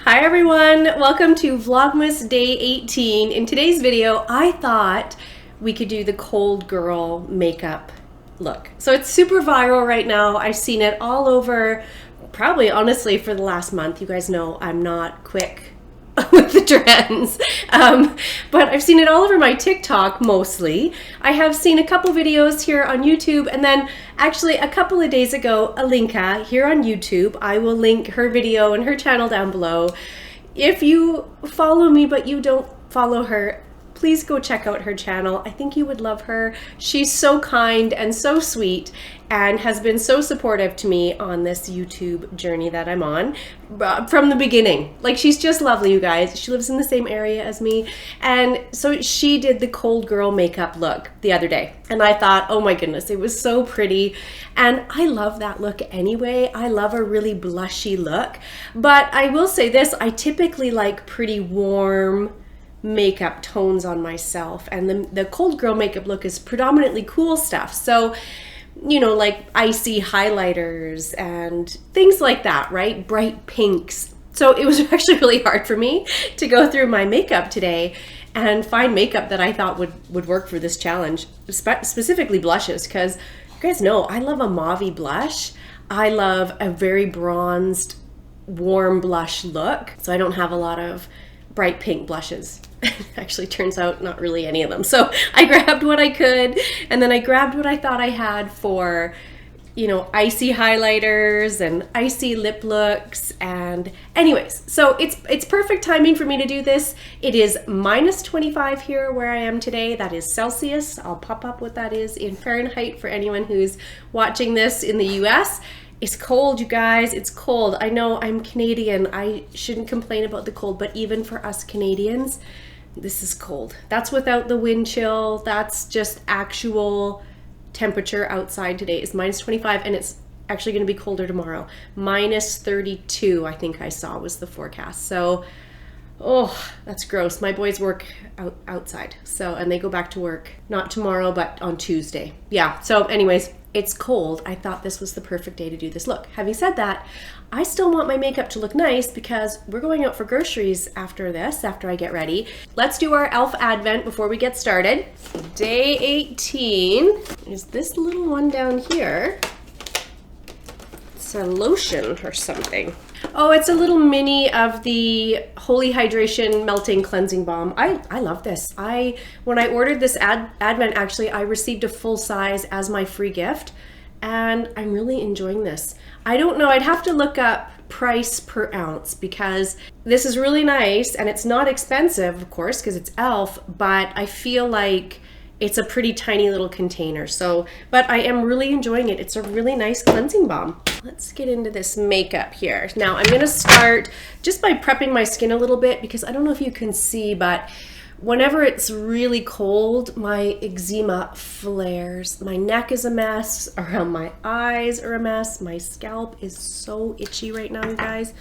Hi everyone, welcome to Vlogmas Day 18. In today's video, I thought we could do the cold girl makeup look. So it's super viral right now. I've seen it all over, probably honestly for the last month. You guys know I'm not quick with the trends, but I've seen it all over my TikTok mostly. I have seen a couple videos here on YouTube, and then actually a couple of days ago, ILINCA here on YouTube. I will link her video and her channel down below. If you follow me but you don't follow her, please go check out her channel. I think you would love her. She's so kind and so sweet and has been so supportive to me on this YouTube journey that I'm on from the beginning. Like, she's just lovely, you guys. She lives in the same area as me. And so she did the cold girl makeup look the other day. And I thought, oh my goodness, it was so pretty. And I love that look anyway. I love a really blushy look. But I will say this, I typically like pretty warm makeup tones on myself, and the cold girl makeup look is predominantly cool stuff. So, you know, like icy highlighters and things like that, right? Bright pinks. So it was actually really hard for me to go through my makeup today and find makeup that I thought would work for this challenge, specifically blushes, because you guys know I love a mauvey blush. I love a very bronzed, warm blush look. So I don't have a lot of bright pink blushes. Actually, turns out not really any of them. So I grabbed what I could, and then I grabbed what I thought I had for, you know, icy highlighters and icy lip looks. And anyways, so it's perfect timing for me to do this. It is -25 here where I am today. That is Celsius. I'll pop up what that is in Fahrenheit for anyone who's watching this in the US. It's cold, you guys. It's cold. I know I'm Canadian. I shouldn't complain about the cold, but even for us Canadians, this is cold. That's without the wind chill. That's just actual temperature outside today is -25, and it's actually going to be colder tomorrow. -32, I think I saw was the forecast. So, oh, that's gross. My boys work outside, so, and they go back to work not tomorrow, but on Tuesday. Yeah. So anyways, it's cold. I thought this was the perfect day to do this look. Having said that, I still want my makeup to look nice because we're going out for groceries after this, after I get ready. Let's do our e.l.f. advent before we get started. Day 18 is this little one down here. It's a lotion or something. Oh, it's a little mini of the Holy Hydration Melting Cleansing Balm. I love this. When I ordered this advent, actually, I received a full size as my free gift, and I'm really enjoying this. I don't know, I'd have to look up price per ounce because this is really nice, and it's not expensive, of course, because it's e.l.f., but I feel like it's a pretty tiny little container. So, but I am really enjoying it. It's a really nice cleansing balm. Let's get into this makeup here. Now I'm gonna start just by prepping my skin a little bit because I don't know if you can see, but whenever it's really cold, my eczema flares. My neck is a mess, around my eyes are a mess. My scalp is so itchy right now, you guys.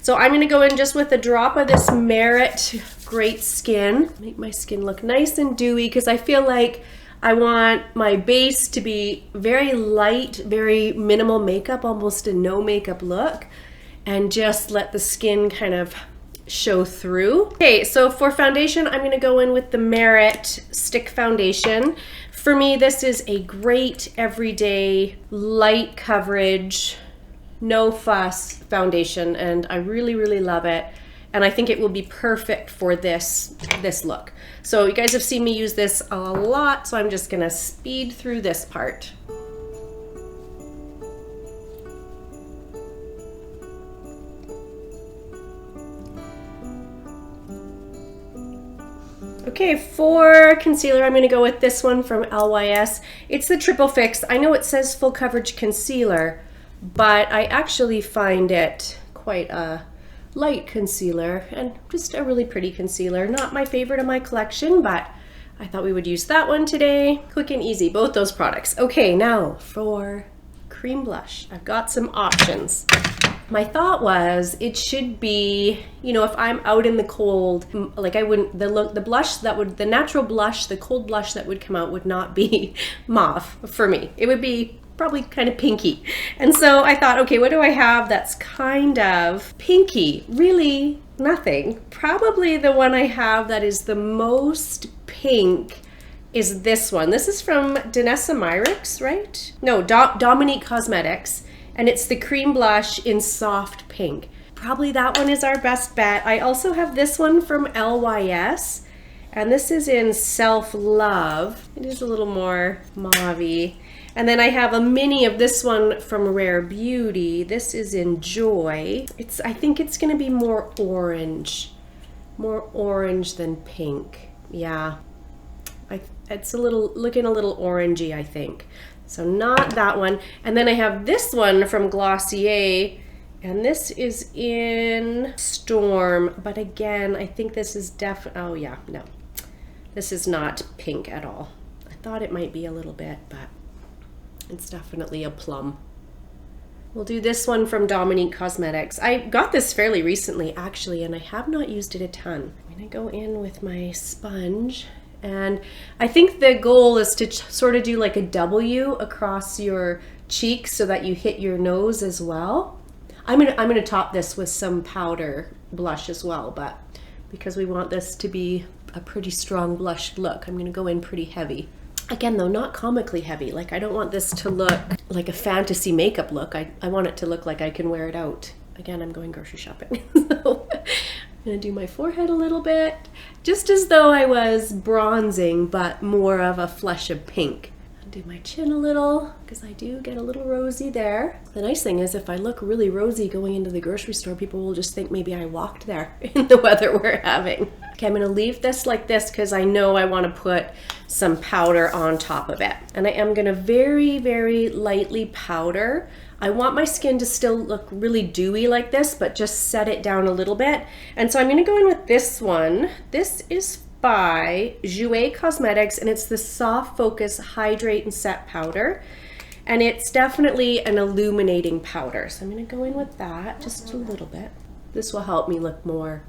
So I'm gonna go in just with a drop of this Merit Great Skin. Make my skin look nice and dewy because I feel like I want my base to be very light, very minimal makeup, almost a no makeup look, and just let the skin kind of show through. Okay, so for foundation, I'm gonna go in with the Merit Stick Foundation. For me, this is a great everyday light coverage, no fuss foundation, and I really, really love it. And I think it will be perfect for this look. So you guys have seen me use this a lot, so I'm just gonna speed through this part. Okay, for concealer, I'm gonna go with this one from LYS. It's the Triple Fix. I know it says full coverage concealer, but I actually find it quite a light concealer and just a really pretty concealer. Not my favorite of my collection, but I thought we would use that one today. Quick and easy, both those products. Okay, now for cream blush. I've got some options. My thought was it should be, you know, if I'm out in the cold, like I wouldn't, the blush that would, the natural blush, the cold blush that would come out would not be mauve for me. It would be probably kind of pinky. And so I thought, okay, what do I have that's kind of pinky? Really nothing. Probably the one I have that is the most pink is this one. This is from Danessa Myricks, right? No, Dominique Cosmetics, and it's the cream blush in soft pink. Probably that one is our best bet. I also have this one from LYS, and this is in Self Love. It is a little more mauve-y. And then I have a mini of this one from Rare Beauty. This is in Joy. I think it's gonna be more orange than pink. Yeah, it's looking a little orangey, I think. So not that one. And then I have this one from Glossier, and this is in Storm. But again, I think this is oh yeah, no. This is not pink at all. I thought it might be a little bit, but it's definitely a plum. We'll do this one from Dominique Cosmetics. I got this fairly recently, actually, and I have not used it a ton. I'm gonna go in with my sponge, and I think the goal is to sort of do like a W across your cheeks so that you hit your nose as well. I'm gonna top this with some powder blush as well, but because we want this to be a pretty strong blush look, I'm gonna go in pretty heavy. Again though, not comically heavy. Like, I don't want this to look like a fantasy makeup look. I want it to look like I can wear it out. Again, I'm going grocery shopping. So I'm gonna do my forehead a little bit, just as though I was bronzing, but more of a flush of pink. I'll do my chin a little, because I do get a little rosy there. The nice thing is if I look really rosy going into the grocery store, people will just think maybe I walked there in the weather we're having. Okay, I'm gonna leave this like this because I know I wanna put some powder on top of it. And I am gonna very, very lightly powder. I want my skin to still look really dewy like this, but just set it down a little bit. And so I'm gonna go in with this one. This is by Jouer Cosmetics, and it's the Soft Focus Hydrate and Set Powder. And it's definitely an illuminating powder. So I'm gonna go in with that just a little bit. This will help me look more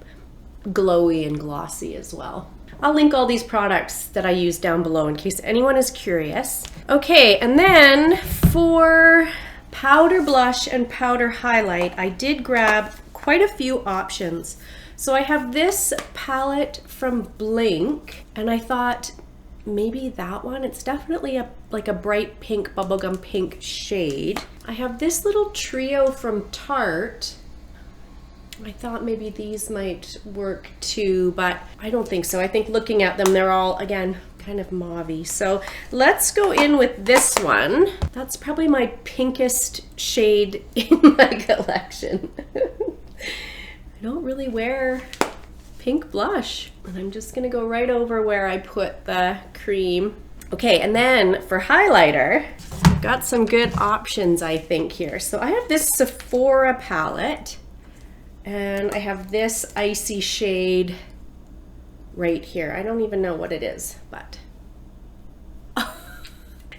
glowy and glossy as well. I'll link all these products that I use down below in case anyone is curious. Okay, and then for powder blush and powder highlight, I did grab quite a few options. So I have this palette from Blinc, and I thought maybe that one. It's definitely like a bright pink, bubblegum pink shade. I have this little trio from Tarte. I thought maybe these might work too, but I don't think so. I think looking at them, they're all, again, kind of mauve-y. So let's go in with this one. That's probably my pinkest shade in my collection. I don't really wear pink blush, and I'm just gonna go right over where I put the cream. Okay, and then for highlighter, I've got some good options, I think, here. So I have this Sephora palette, and I have this icy shade right here. I don't even know what it is, but.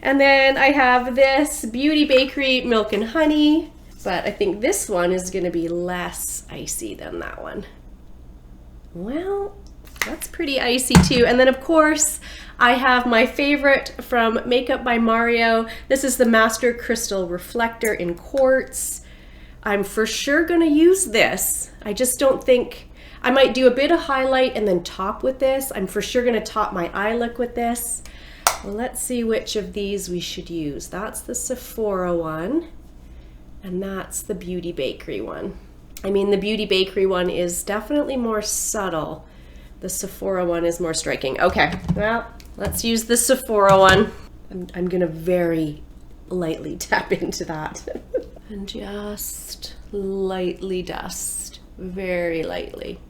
And then I have this Beauty Bakery Milk and Honey, but I think this one is gonna be less icy than that one. Well, that's pretty icy too. And then of course, I have my favorite from Makeup by Mario. This is the Master Crystal Reflector in Quartz. I'm for sure gonna use this. I just don't think, I might do a bit of highlight and then top with this. I'm for sure gonna top my eye look with this. Well, let's see which of these we should use. That's the Sephora one, and that's the Beauty Bakery one. I mean, the Beauty Bakery one is definitely more subtle. The Sephora one is more striking. Okay, well, let's use the Sephora one. I'm gonna very lightly tap into that. And just lightly dust, very lightly.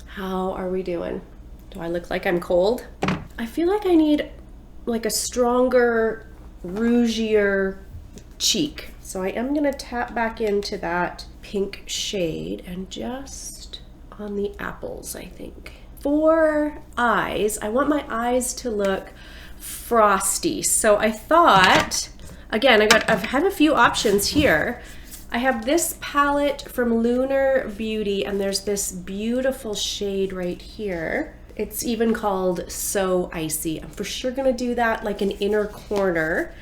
How are we doing? Do I look like I'm cold? I feel like I need like a stronger, rougier cheek. So I am gonna tap back into that pink shade and just on the apples, I think. For eyes, I want my eyes to look frosty. So I thought, again, I have a few options here. I have this palette from Lunar Beauty, and there's this beautiful shade right here. It's even called So Icy. I'm for sure gonna do that like an inner corner.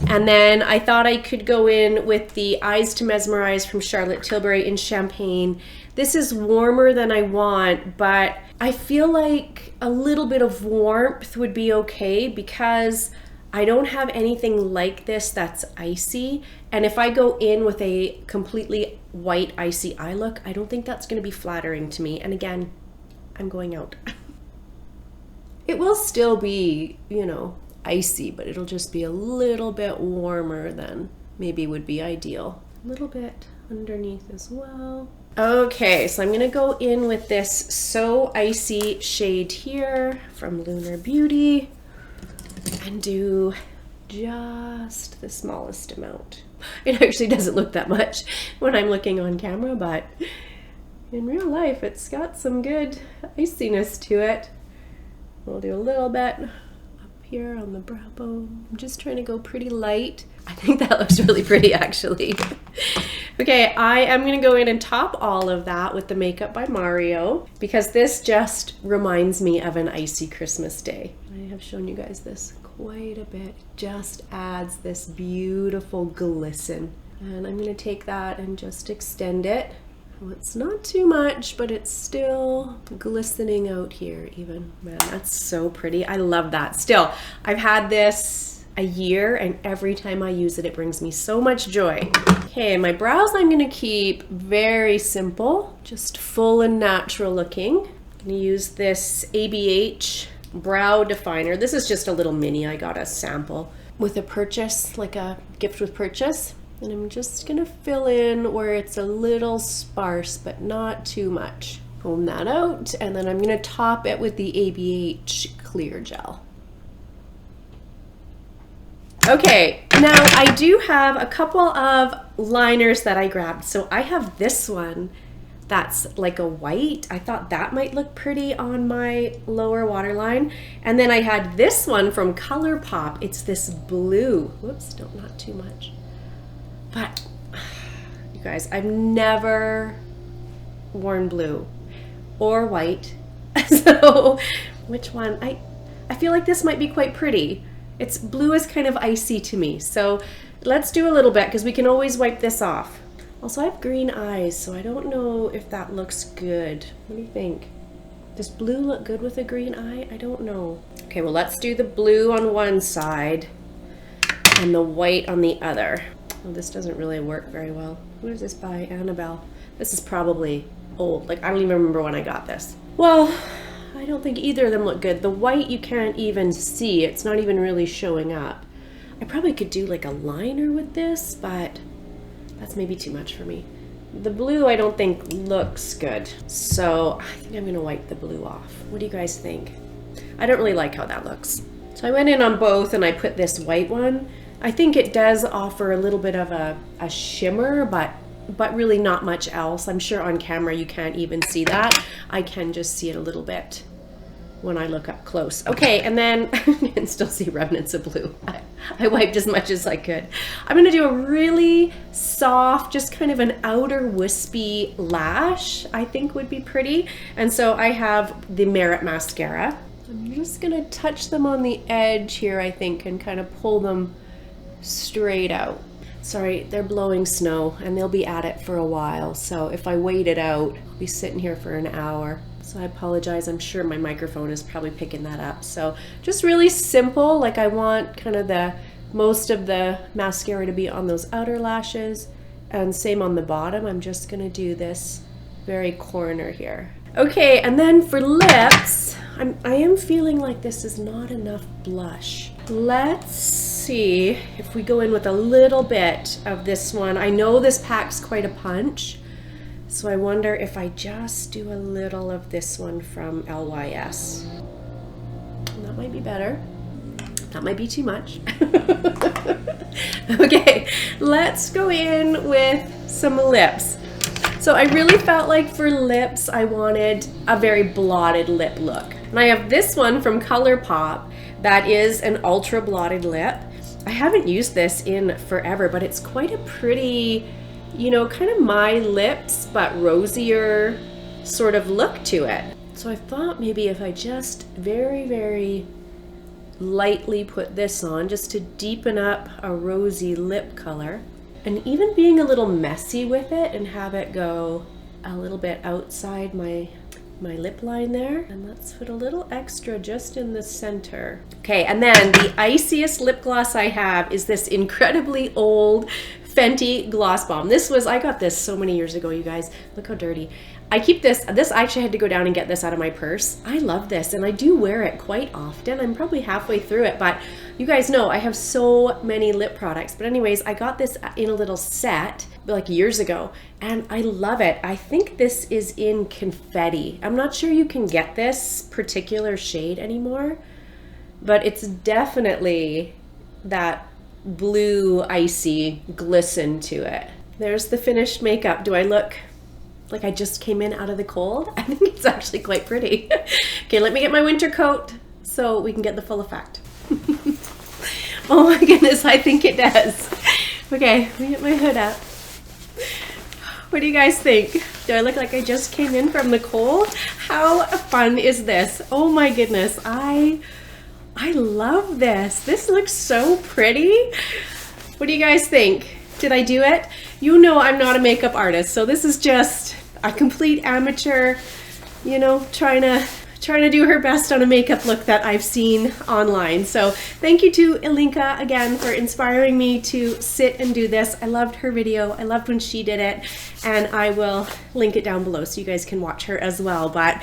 And then I thought I could go in with the Eyes to Mesmerize from Charlotte Tilbury in Champagne. This is warmer than I want, but I feel like a little bit of warmth would be okay because I don't have anything like this that's icy. And if I go in with a completely white icy eye look, I don't think that's going to be flattering to me. And again, I'm going out. It will still be, you know, icy, but it'll just be a little bit warmer than maybe would be ideal. A little bit underneath as well. Okay, so I'm gonna go in with this So Icy shade here from Lunar Beauty and do just the smallest amount. It actually doesn't look that much when I'm looking on camera, but in real life it's got some good iciness to it. We'll do a little bit up here on the brow bone. I'm just trying to go pretty light. I think that looks really pretty actually. Okay, I am gonna go in and top all of that with the Makeup by Mario because this just reminds me of an icy Christmas day. I have shown you guys this quite a bit. Just adds this beautiful glisten. And I'm gonna take that and just extend it. Well, it's not too much, but it's still glistening out here even. Man, that's so pretty. I love that. Still, I've had this a year and every time I use it, it brings me so much joy. Okay, my brows I'm gonna keep very simple, just full and natural looking. I'm gonna use this ABH brow definer. This is just a little mini. I got a sample with a purchase, like a gift with purchase. And I'm just gonna fill in where it's a little sparse, but not too much. Comb that out, and then I'm gonna top it with the ABH clear gel. Okay, now I do have a couple of liners that I grabbed. So I have this one that's like a white. I thought that might look pretty on my lower waterline. And then I had this one from ColourPop. It's this blue. Whoops, no, not too much. But you guys, I've never worn blue or white. So which one? I feel like this might be quite pretty. It's blue is kind of icy to me. So let's do a little bit because we can always wipe this off. Also, I have green eyes, so I don't know if that looks good. What do you think? Does blue look good with a green eye? I don't know. Okay, well, let's do the blue on one side and the white on the other. Oh, this doesn't really work very well. Who is this by? Annabelle. This is probably old. Like, I don't even remember when I got this. Well, I don't think either of them look good. The white you can't even see. It's not even really showing up. I probably could do like a liner with this, but that's maybe too much for me. The blue I don't think looks good. So I think I'm gonna wipe the blue off. What do you guys think? I don't really like how that looks. So I went in on both and I put this white one. I think it does offer a little bit of a shimmer, but really not much else. I'm sure on camera you can't even see that. I can just see it a little bit when I look up close. Okay, and then you can still see remnants of blue. I wiped as much as I could. I'm gonna do a really soft, just kind of an outer wispy lash, I think would be pretty. And so I have the Merit mascara. I'm just gonna touch them on the edge here, I think, and kind of pull them straight out. Sorry, they're blowing snow and they'll be at it for a while. So if I wait it out, I'll be sitting here for an hour. So I apologize, I'm sure my microphone is probably picking that up. So just really simple, like I want kind of most of the mascara to be on those outer lashes, and same on the bottom. I'm just gonna do this very corner here. Okay, and then for lips, I am feeling like this is not enough blush. Let's see if we go in with a little bit of this one. I know this packs quite a punch, so I wonder if I just do a little of this one from LYS. That might be better. That might be too much. Okay, let's go in with some lips. So I really felt like for lips, I wanted a very blotted lip look. And I have this one from ColourPop that is an ultra blotted lip. I haven't used this in forever, but it's quite a pretty, you know, kind of my lips, but rosier sort of look to it. So I thought maybe if I just very, very lightly put this on just to deepen up a rosy lip color, and even being a little messy with it and have it go a little bit outside my lip line there, and let's put a little extra just in the center. Okay, and then the iciest lip gloss I have is this incredibly old Fenty Gloss Bomb. I got this so many years ago, you guys. Look how dirty. I keep this I actually had to go down and get this out of my purse. I love this, and I do wear it quite often. I'm probably halfway through it, but you guys know I have so many lip products. But anyways, I got this in a little set like years ago, and I love it. I think this is in Confetti. I'm not sure you can get this particular shade anymore, but it's definitely that blue icy glisten to it. There's the finished makeup. Do I look like I just came in out of the cold? I think it's actually quite pretty. Okay, let me get my winter coat so we can get the full effect. Oh my goodness, I think it does. Okay, let me get my hood up. What do you guys think? Do I look like I just came in from the cold? How fun is this? Oh my goodness, I love this. This looks so pretty. What do you guys think? Did I do it? You know I'm not a makeup artist, so this is just a complete amateur, you know, trying to do her best on a makeup look that I've seen online. So thank you to ILINCA again for inspiring me to sit and do this. I loved her video. I loved when she did it, and I will link it down below so you guys can watch her as well. But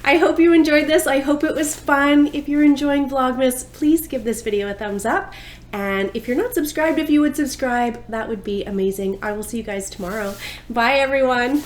I hope you enjoyed this. I hope it was fun. If you're enjoying Vlogmas, please give this video a thumbs up. And if you're not subscribed, if you would subscribe, that would be amazing. I will see you guys tomorrow. Bye, everyone.